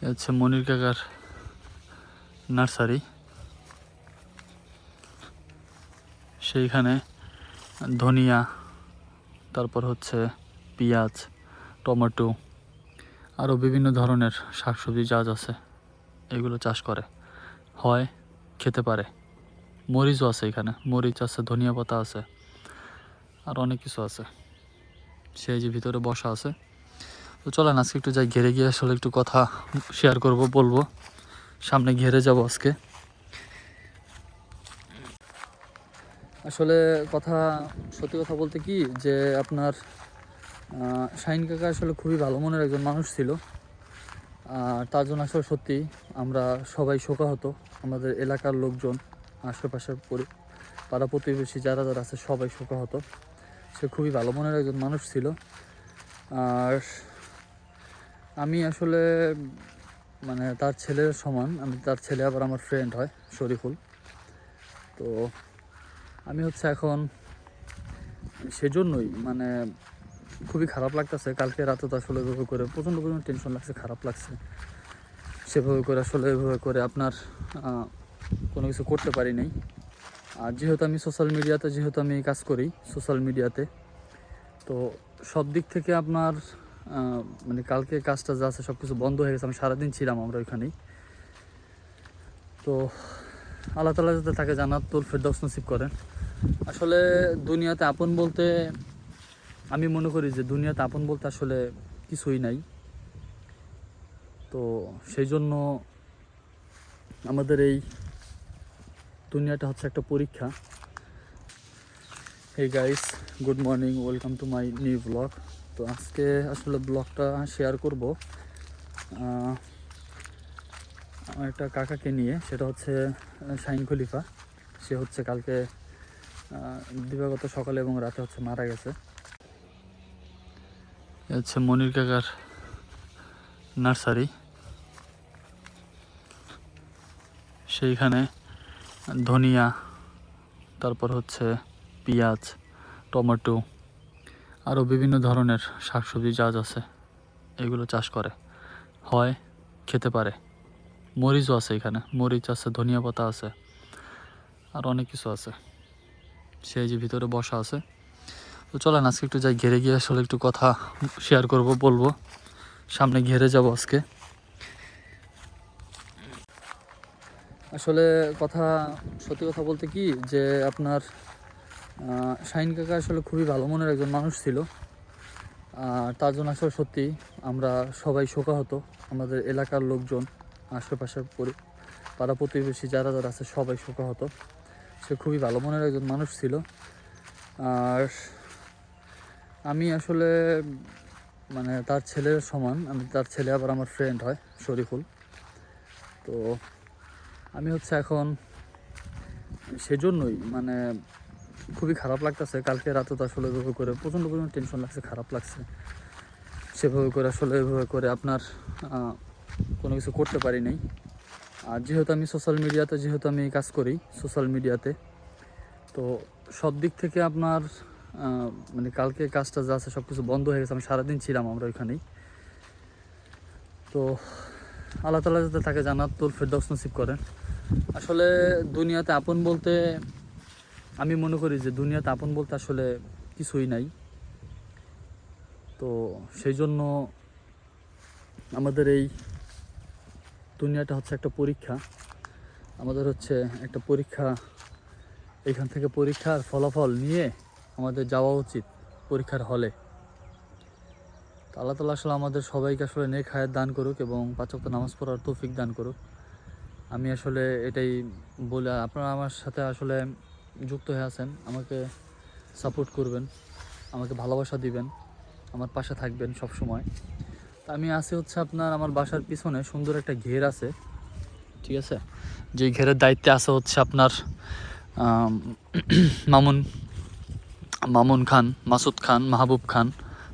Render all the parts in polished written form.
হচ্ছে মনির কাকার নার্সারি। সেইখানে ধনিয়া, তারপর হচ্ছে পেঁয়াজ, টমেটো, আরও বিভিন্ন ধরনের শাকসবজি চাষ আছে, এগুলো চাষ করে, হয় খেতে পারে। মরিচও আছে, এখানে মরিচ আছে, ধনিয়া পাতা আছে, আর অনেক কিছু আছে। সেই যে ভিতরে বসা আছে। তো চলেন আজকে একটু যাই ঘেরে গিয়ে, আসলে একটু কথা শেয়ার করব, বলবো। সামনে ঘেরে যাব আজকে। আসলে সত্যি কথা বলতে কি, যে আপনার শাহিন কাকা আসলে খুবই ভালো মনের একজন মানুষ ছিল। আর তার জন্য আসলে সত্যি আমরা সবাই শোকাহত, আমাদের এলাকার লোকজন, আশেপাশের পাড়া প্রতিবেশী যারা যারা আছে সবাই শোকাহত। সে খুবই ভালো মনের একজন মানুষ ছিল। আর আমি আসলে মানে তার ছেলের সমান, আমি তার ছেলে আবার আমার ফ্রেন্ড হয়, শরীফুল। তো আমি হচ্ছে এখন সেজন্যই মানে খুবই খারাপ লাগতেছে। কালকে রাতে তো আসলে এভাবে করে প্রচণ্ড পরিমাণ টেনশন লাগছে, খারাপ লাগছে। সেভাবে করে আসলে এভাবে করে আপনার কোনো কিছু করতে পারি নাই। আর যেহেতু আমি সোশ্যাল মিডিয়াতে কাজ করি, সোশ্যাল মিডিয়াতে, তো সব দিক থেকে আপনার মানে কালকে কাজটা যা আছে সব কিছু বন্ধ হয়ে গেছে। আমি সারাদিন ছিলাম আমরা ওইখানেই। তো আল্লাহ তাআলা যাতে তাকে জান্নাতুল ফেরদাউস নসিব করেন। আসলে দুনিয়াতে আপন বলতে, আমি মনে করি যে দুনিয়াতে আপন বলতে আসলে কিছুই নাই। তো সেই জন্য আমাদের এই দুনিয়াটা হচ্ছে একটা পরীক্ষা। Hey guys, good morning, welcome to my new blog. তো আজকে আসলে ব্লগটা শেয়ার করব আমার একটা কাকাকে নিয়ে। সেটা হচ্ছে শাহিন খলিফা। সে হচ্ছে কালকে দিবাগত সকালে এবং রাতে হচ্ছে মারা গেছে। হচ্ছে মনির কাকার নার্সারি। সেইখানে ধনিয়া, তারপর হচ্ছে পেঁয়াজ, টমেটো, আরও বিভিন্ন ধরনের শাকসবজি চাষ আছে, এগুলো চাষ করে, হয় খেতে পারে। মরিচও আছে, এখানে মরিচ আছে, ধনিয়া পাতা আছে, আর অনেক কিছু আছে। সেই যে ভিতরে বসা আছে। তো চলেন আজকে একটু যাই ঘেরে গিয়ে, আসলে একটু কথা শেয়ার করব, বলবো। সামনে ঘেরে যাব আজকে। আসলে সত্যি কথা বলতে কি, যে আপনার শাহিন কাকা আসলে খুবই ভালো মনের একজন মানুষ ছিল। আর তার জন্য আসলে সত্যি আমরা সবাই শোকাহত, আমাদের এলাকার লোকজন, আশেপাশের পাড়া প্রতিবেশী যারা যারা আছে সবাই শোকাহত। সে খুবই ভালো মনের একজন মানুষ ছিল। আর আমি আসলে মানে তার ছেলের সমান, আমি তার ছেলে আবার আমার ফ্রেন্ড হয়, শরীফুল। তো আমি হচ্ছে এখন সেজন্যই মানে খুবই খারাপ লাগতেছে। কালকে রাতে তো আসলে এভাবে করে প্রচণ্ড পরিমাণ টেনশন লাগছে, খারাপ লাগছে। সেভাবে করে আসলে এভাবে করে আপনার কোনো কিছু করতে পারি নাই। আর যেহেতু আমি সোশ্যাল মিডিয়াতে কাজ করি, সোশ্যাল মিডিয়াতে, তো সব দিক থেকে আপনার মানে কালকে কাজটা যা আছে সব কিছু বন্ধ হয়ে গেছে। আমি সারাদিন ছিলাম আমরা ওইখানেই। তো আল্লাহ তাআলা যাতে তাকে জান্নাতুল ফেরদাউস নসিব করেন। আসলে দুনিয়াতে আপন বলতে, আমি মনে করি যে দুনিয়াতে আপন বলতে আসলে কিছুই নাই। তো সেই জন্য আমাদের এই দুনিয়াটা হচ্ছে একটা পরীক্ষা। আমাদের হচ্ছে একটা পরীক্ষা, এখান থেকে পরীক্ষার ফলাফল নিয়ে আমাদের যাওয়া উচিত পরীক্ষার হলে। তো আল্লাহ তাআলা আসলে আমাদের সবাইকে আসলে নেক হায়াত দান করুক এবং 5 ওয়াক্ত নামাজ পড়ার তৌফিক দান করুক। আমি আসলে এটাই বলে, আপনারা আমার সাথে আসলে যুক্ত হয়ে আছেন, আমাকে সাপোর্ট করবেন, আমাকে ভালোবাসা দিবেন, আমার পাশে থাকবেন সব সময়। তা আমি আছি হচ্ছে আপনার আমার বাসার পিছনে সুন্দর একটা ঘের আছে, ঠিক আছে? যে ঘেরের দায়িত্বে আছে হচ্ছে আপনার মামুন মামুন খান, মাসুদ খান, মাহবুব খান,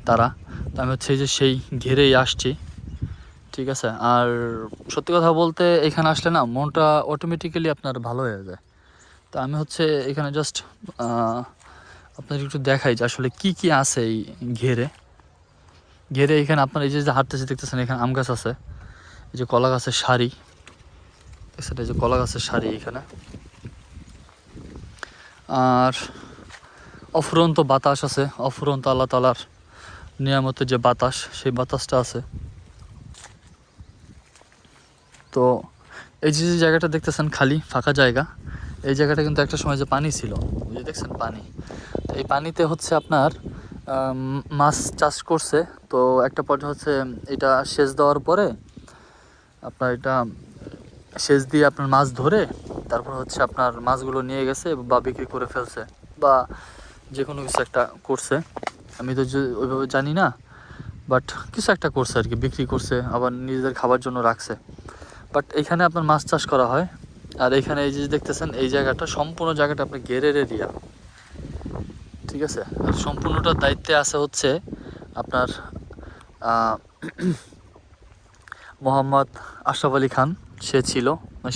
তারা। তো আমি হচ্ছে যে সেই ঘেরেই আসছি, ঠিক আছে? আর সত্যি কথা বলতে এখানে আসলে না মনটা অটোমেটিক্যালি আপনার ভালো হয়ে যায়। তো আমি হচ্ছে এখানে জাস্ট আপনার একটু দেখাই যে আসলে কি কি আছে এই ঘেরে। এখানে আপনার এই যে হাঁটতেছে দেখতেছেন, এখানে আম গাছ আছে, এই যে কলা গাছের সারি দেখছেন, এই যে কলা গাছের সারি এখানে। আর অফুরন্ত বাতাস আছে, অফুরন্ত আল্লাহ তালার নিয়ামতের যে বাতাস, সেই বাতাসটা আছে। তো এই যে জায়গাটা দেখতেছেন খালি ফাঁকা জায়গা, এই জায়গাটা কিন্তু একটা সময় যে পানি ছিল, ওই যে দেখছেন পানি, তো এই পানিতে হচ্ছে আপনার মাছ চাষ করছে। তো একটা পর্যায়ে হচ্ছে এটা সেচ দেওয়ার পরে আপনার এটা সেচ দিয়ে আপনার মাছ ধরে তারপর হচ্ছে আপনার মাছগুলো নিয়ে গেছে বা বিক্রি করে ফেলছে বা যে কোনো কিছু একটা করছে। আমি তো ওইভাবে জানি না, বাট কিছু একটা করছে আর কি, বিক্রি করছে আবার নিজেদের খাবার জন্য রাখছে। বাট এখানে আপনার মাছ চাষ করা হয়। আর এখানে এই যে দেখতেছেন এই জায়গাটা, সম্পূর্ণ জায়গাটা আপনার ঘেরের এরিয়া, ঠিক আছে। আর সম্পূর্ণটার দায়িত্বে আছে হচ্ছে আপনার মোহাম্মদ আশরাফ আলী খান, সে ছিল,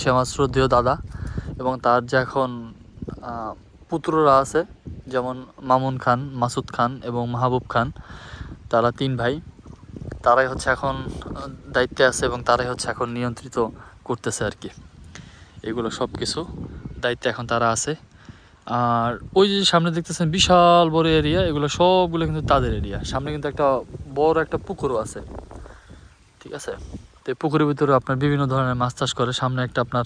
সে আমার শ্রদ্ধেয় দাদা। এবং তার যে এখন পুত্ররা আছে, যেমন মামুন খান, মাসুদ খান এবং মাহবুব খান, তারা 3 ভাই, তারাই হচ্ছে এখন দায়িত্বে আছে এবং তারাই হচ্ছে এখন নিয়ন্ত্রিত করতেছে আর কি। এগুলো সব কিছু দায়িত্বে এখন তারা আছে। আর ওই যে সামনে দেখতেছেন বিশাল বড় এরিয়া, এগুলো সবগুলো কিন্তু তাদের এরিয়া। সামনে কিন্তু একটা বড় একটা পুকুরও আছে, ঠিক আছে। তো এই পুকুরের ভিতরে আপনার বিভিন্ন ধরনের মাছ চাষ করে। সামনে একটা আপনার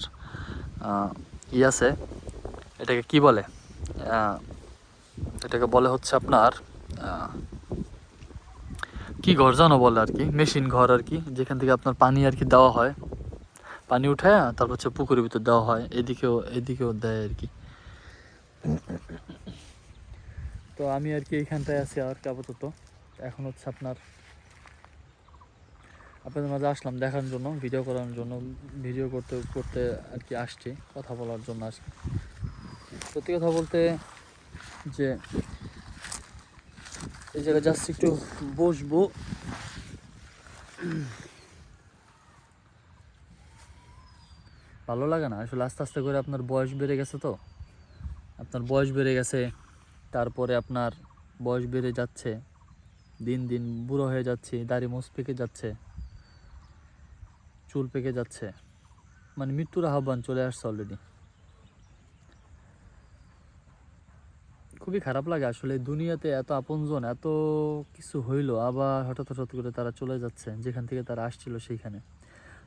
আছে, এটাকে কি বলে, এটাকে বলে হচ্ছে আপনার কি ঘর জানো বলে আর কি, মেশিন ঘর আর কি, যেখান থেকে আপনার পানি আর কি দেওয়া হয়, পানি উঠায় তারপর হচ্ছে পুকুরের ভিতর দেওয়া হয়, এদিকেও দেয় আর কি। তো আমি আর কি এইখানটায় আছি আর কি আপাতত। এখন হচ্ছে আপনাদের মাঝে আসলাম দেখার জন্য, ভিডিও করার জন্য, ভিডিও করতে করতে আর কি আসছি, কথা বলার জন্য আসছি। সত্যি কথা বলতে যে এই জায়গায় যাচ্ছি একটু বসবো, ভালো লাগে না আসলে। আস্তে আস্তে করে আপনার বয়স বেড়ে গেছে, তো আপনার বয়স বেড়ে গেছে, তারপরে আপনার বয়স বেড়ে যাচ্ছে, দিন দিন বুড়ো হয়ে যাচ্ছে, দাড়ি মোছ পেকে যাচ্ছে, চুল পেকে যাচ্ছে, মানে মৃত্যুর আহ্বান চলে আসছে অলরেডি। খুবই খারাপ লাগে আসলে, দুনিয়াতে এত আপনজন, এত কিছু হইলো, আবার হঠাৎ হঠাৎ করে তারা চলে যাচ্ছে যেখান থেকে তারা আসছিল সেইখানে।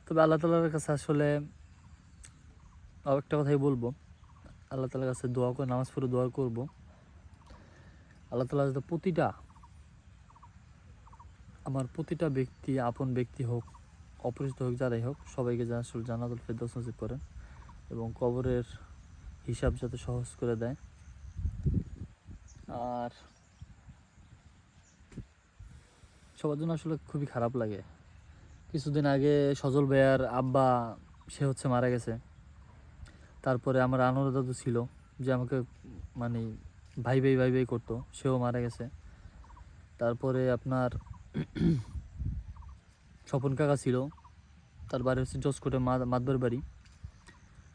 তবে আল্লাহ তাআলার কাছে আসলে একটা কথাই বলবো, আল্লাহ তাআলার কাছে দোয়া করে, নামাজ পড়ে দোয়া করব, আল্লাহ তাআলা যাতে আমার প্রতিটা ব্যক্তি, আপন ব্যক্তি হোক, অপরিচিত হোক, যারাই হোক, সবাইকে যেন আসলে জান্নাতুল ফেরদৌস নসিব করেন এবং কবরের হিসাব যাতে সহজ করে দেয়। আর সবার জন্য আসলে খুবই খারাপ লাগে। কিছুদিন আগে সজল ভাইয়ার আব্বা, সে হচ্ছে মারা গেছে। তারপরে আমার আনোয়ার দাদু ছিল, যে আমাকে মানে ভাই ভাই ভাই ভাই করতো, সেও মারা গেছে। তারপরে আপনার স্বপন কাকা ছিল, তার বাড়ি হচ্ছে জসকোটে, মাদবার বাড়ি,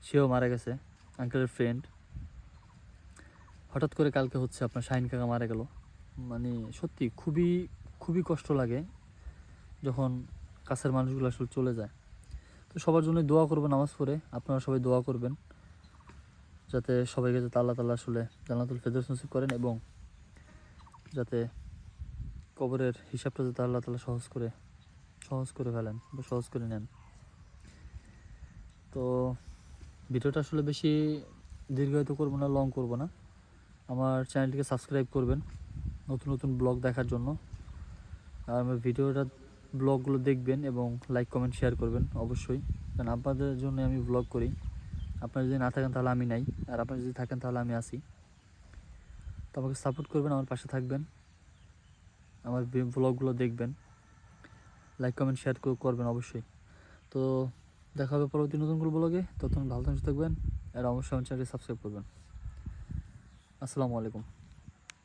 সেও মারা গেছে, আঙ্কেলের ফ্রেন্ড। হঠাৎ করে কালকে হচ্ছে আপনার শাহিন কাকা মারা গেল। মানে সত্যি খুবই খুবই কষ্ট লাগে যখন কাছের মানুষগুলো আসলে চলে যায়। তো সবার জন্য দোয়া করবেন, নামাজ পড়ে আপনারা সবাই দোয়া করবেন যাতে সবাইকে যাতে আল্লাহ তাআলা আসলে জান্নাতুল ফেরদৌস নসিব করেন এবং যাতে কবরের হিসাবটা যাতে আল্লাহ তাআলা সহজ করে ফেলেন বা সহজ করে নেন। তো ভিডিওটা আসলে বেশি দীর্ঘায়িত করবো না, লং করবো না। আমার চ্যানেলটিকে সাবস্ক্রাইব করবেন নতুন নতুন ব্লগ দেখার জন্য। আর আমার ব্লগগুলো দেখবেন এবং লাইক কমেন্ট শেয়ার করবেন অবশ্যই, কারণ আপনাদের জন্য আমি ব্লগ করি। আপনারা যদি না থাকেন তাহলে আমি নাই, আর আপনারা যদি থাকেন তাহলে আমি আছি। তো আমাকে সাপোর্ট করবেন, আমার পাশে থাকবেন, আমার ব্লগগুলো দেখবেন, লাইক কমেন্ট শেয়ার করবেন অবশ্যই। তো দেখা হবে পরবর্তী নতুন কোনো ব্লগে, ততক্ষণ ভালো থাকবেন আর অবশ্যই আমার চ্যানেলটি সাবস্ক্রাইব করবেন। আসসালামু আলাইকুম।